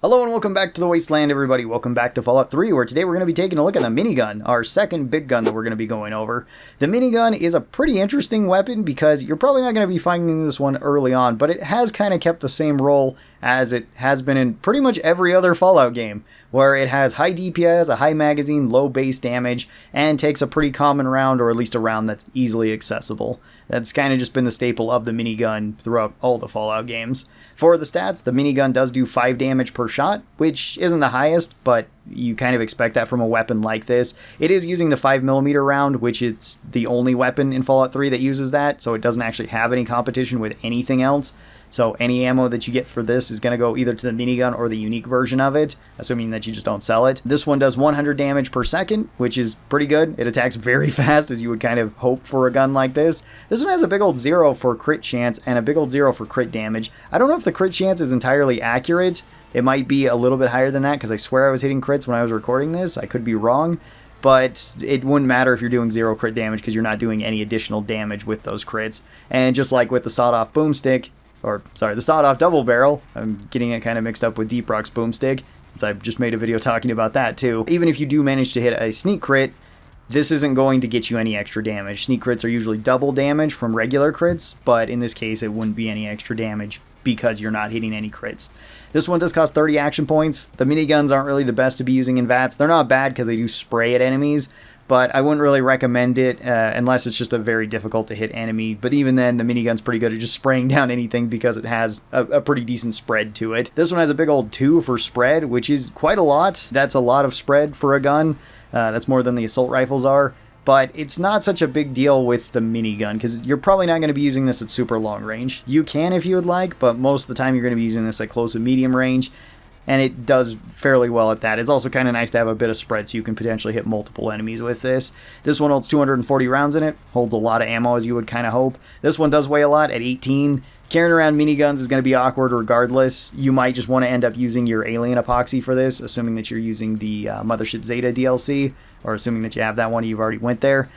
Hello and welcome back to the Wasteland, everybody. Welcome back to Fallout 3, where today we're going to be taking a look at the minigun, our second big gun that we're going to be going over. The minigun is a pretty interesting weapon because you're probably not going to be finding this one early on, but it has kind of kept the same role as it has been in pretty much every other Fallout game, where it has high DPS, a high magazine, low base damage, and takes a pretty common round, or at least a round that's easily accessible. That's kind of just been the staple of the minigun throughout all the Fallout games. For the stats, the minigun does do 5 damage per shot, which isn't the highest, but you kind of expect that from a weapon like this. It is using the 5mm round, which is the only weapon in Fallout 3 that uses that, so it doesn't actually have any competition with anything else. So any ammo that you get for this is going to go either to the minigun or the unique version of it, assuming that you just don't sell it. This one does 100 damage per second, which is pretty good. It attacks very fast, as you would kind of hope for a gun like this. This one has a big old 0 for crit chance and a big old 0 for crit damage. I don't know if the crit chance is entirely accurate. It might be a little bit higher than that, because I swear I was hitting crits when I was recording this. I could be wrong. But it wouldn't matter if you're doing 0 crit damage, because you're not doing any additional damage with those crits. And just like with the sawed-off boomstick, the sawed-off double barrel, I'm getting it kind of mixed up with Deep Rock's boomstick, since I've just made a video talking about that too. Even if you do manage to hit a sneak crit, this isn't going to get you any extra damage. Sneak crits are usually double damage from regular crits, but in this case it wouldn't be any extra damage because you're not hitting any crits. This one does cost 30 action points. The miniguns aren't really the best to be using in VATS. They're not bad because they do spray at enemies, but I wouldn't really recommend it unless it's just a very difficult to hit enemy. But even then, the minigun's pretty good at just spraying down anything because it has a pretty decent spread to it. This one has a big old 2 for spread, which is quite a lot. That's a lot of spread for a gun. That's more than the assault rifles are. But it's not such a big deal with the minigun, because you're probably not going to be using this at super long range. You can if you would like, but most of the time you're going to be using this at close and medium range. And it does fairly well at that. It's also kind of nice to have a bit of spread so you can potentially hit multiple enemies with this. This one holds 240 rounds in it, holds a lot of ammo as you would kind of hope. This one does weigh a lot at 18. Carrying around miniguns is going to be awkward regardless. You might just want to end up using your alien epoxy for this, assuming that you're using the Mothership Zeta DLC, or assuming that you have that one, you've already went there.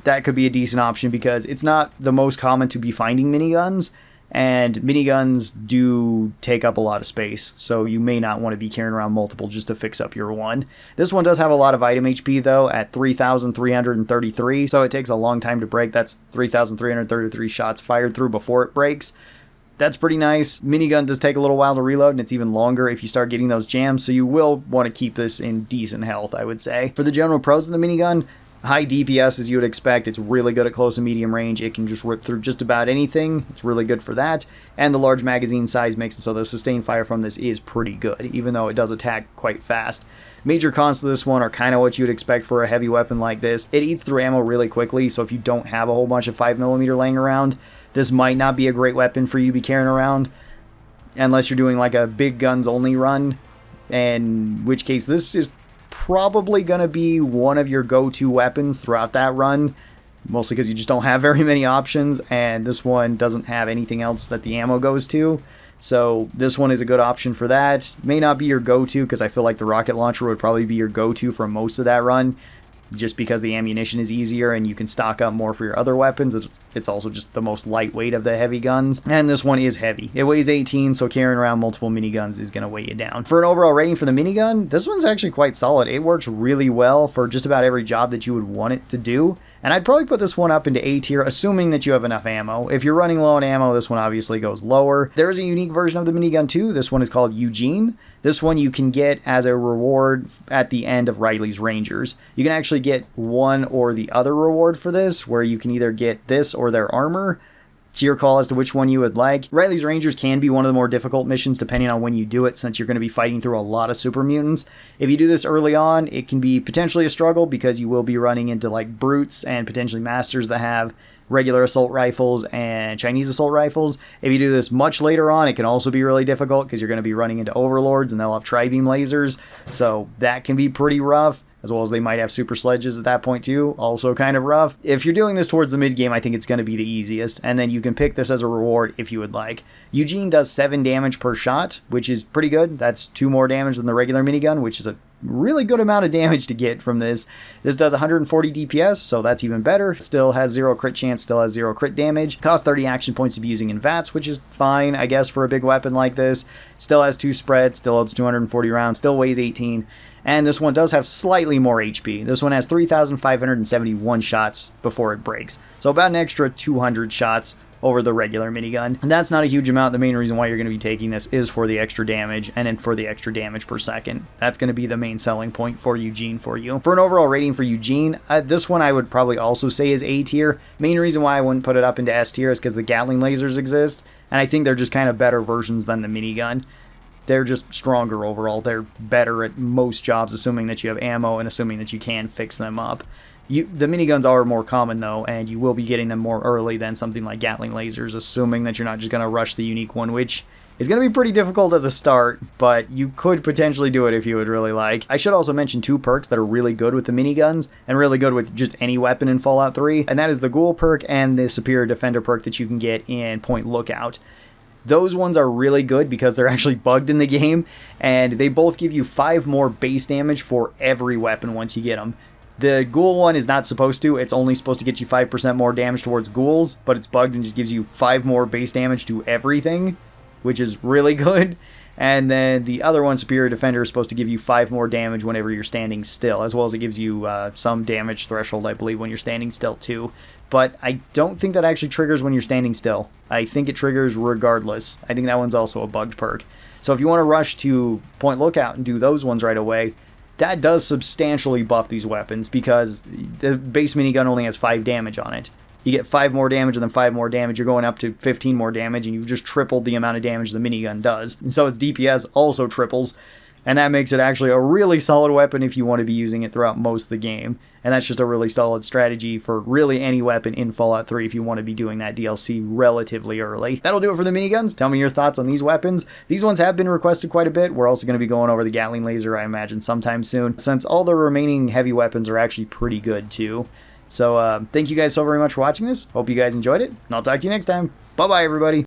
That could be a decent option because it's not the most common to be finding miniguns. And miniguns do take up a lot of space, so you may not want to be carrying around multiple just to fix up your one. This one does have a lot of item HP though, at 3,333, so it takes a long time to break. That's 3,333 shots fired through before it breaks. That's pretty nice. Minigun does take a little while to reload, and it's even longer if you start getting those jams, so you will want to keep this in decent health, I would say. For the general pros of the minigun, high DPS as you would expect. It's really good at close and medium range. It can just rip through just about anything. It's really good for that. And the large magazine size makes it so the sustained fire from this is pretty good, even though it does attack quite fast. Major cons to this one are kind of what you would expect for a heavy weapon like this. It eats through ammo really quickly, so if you don't have a whole bunch of 5mm laying around, this might not be a great weapon for you to be carrying around, unless you're doing like a big guns only run, in which case this is probably going to be one of your go-to weapons throughout that run, mostly because you just don't have very many options, and this one doesn't have anything else that the ammo goes to, so this one is a good option for that. May not be your go-to, because I feel like the rocket launcher would probably be your go-to for most of that run, just because the ammunition is easier and you can stock up more for your other weapons. It's also just the most lightweight of the heavy guns, and this one is heavy. It weighs 18, so carrying around multiple miniguns is going to weigh you down. For an overall rating for the minigun, this one's actually quite solid. It works really well for just about every job that you would want it to do, and I'd probably put this one up into A tier, assuming that you have enough ammo. If you're running low on ammo, this one obviously goes lower. There is a unique version of the minigun too. This one is called Eugene. This one you can get as a reward at the end of Riley's Rangers. You can actually get one or the other reward for this, where you can either get this or their armor. It's your call as to which one you would like. Riley's Rangers can be one of the more difficult missions depending on when you do it, since you're going to be fighting through a lot of super mutants. If you do this early on, it can be potentially a struggle because you will be running into like brutes and potentially masters that have regular assault rifles and Chinese assault rifles. If you do this much later on, it can also be really difficult because you're going to be running into overlords and they'll have tri-beam lasers, so that can be pretty rough. As well as they might have super sledges at that point too, also kind of rough. If you're doing this towards the mid game, I think it's going to be the easiest, and then you can pick this as a reward if you would like. Eugene does 7 damage per shot, which is pretty good. That's 2 more damage than the regular minigun, which is a really good amount of damage to get from this. This does 140 DPS, so that's even better. Still has 0 crit chance, still has 0 crit damage. Costs 30 action points to be using in VATS, which is fine, I guess, for a big weapon like this. Still has 2 spread, still holds 240 rounds, still weighs 18. And this one does have slightly more HP. This one has 3,571 shots before it breaks. So about an extra 200 shots over the regular minigun. And that's not a huge amount. The main reason why you're going to be taking this is for the extra damage and then for the extra damage per second. That's going to be the main selling point for Eugene for you. For an overall rating for Eugene, this one I would probably also say is A tier. Main reason why I wouldn't put it up into S tier is because the Gatling lasers exist, and I think they're just kind of better versions than the minigun. They're just stronger overall. They're better at most jobs, assuming that you have ammo and assuming that you can fix them up. The miniguns are more common though, and you will be getting them more early than something like Gatling lasers, assuming that you're not just going to rush the unique one, which is going to be pretty difficult at the start, but you could potentially do it if you would really like. I should also mention 2 perks that are really good with the miniguns and really good with just any weapon in Fallout 3, and that is the Ghoul perk and the Superior Defender perk that you can get in Point Lookout. Those ones are really good because they're actually bugged in the game, and they both give you 5 more base damage for every weapon once you get them. The Ghoul one is not supposed to. It's only supposed to get you 5% more damage towards ghouls, but it's bugged and just gives you 5 more base damage to everything, which is really good. And then the other one, Superior Defender, is supposed to give you 5 more damage whenever you're standing still, as well as it gives you some damage threshold, I believe, when you're standing still too. But I don't think that actually triggers when you're standing still. I think it triggers regardless. I think that one's also a bugged perk. So if you want to rush to Point Lookout and do those ones right away, that does substantially buff these weapons because the base minigun only has 5 damage on it. You get 5 more damage and then 5 more damage, you're going up to 15 more damage, and you've just tripled the amount of damage the minigun does. And so its DPS also triples, and that makes it actually a really solid weapon if you want to be using it throughout most of the game. And that's just a really solid strategy for really any weapon in Fallout 3 if you want to be doing that DLC relatively early. That'll do it for the miniguns. Tell me your thoughts on these weapons. These ones have been requested quite a bit. We're also going to be going over the Gatling laser, I imagine, sometime soon, since all the remaining heavy weapons are actually pretty good too. So thank you guys so very much for watching this. Hope you guys enjoyed it, and I'll talk to you next time. Bye-bye, everybody.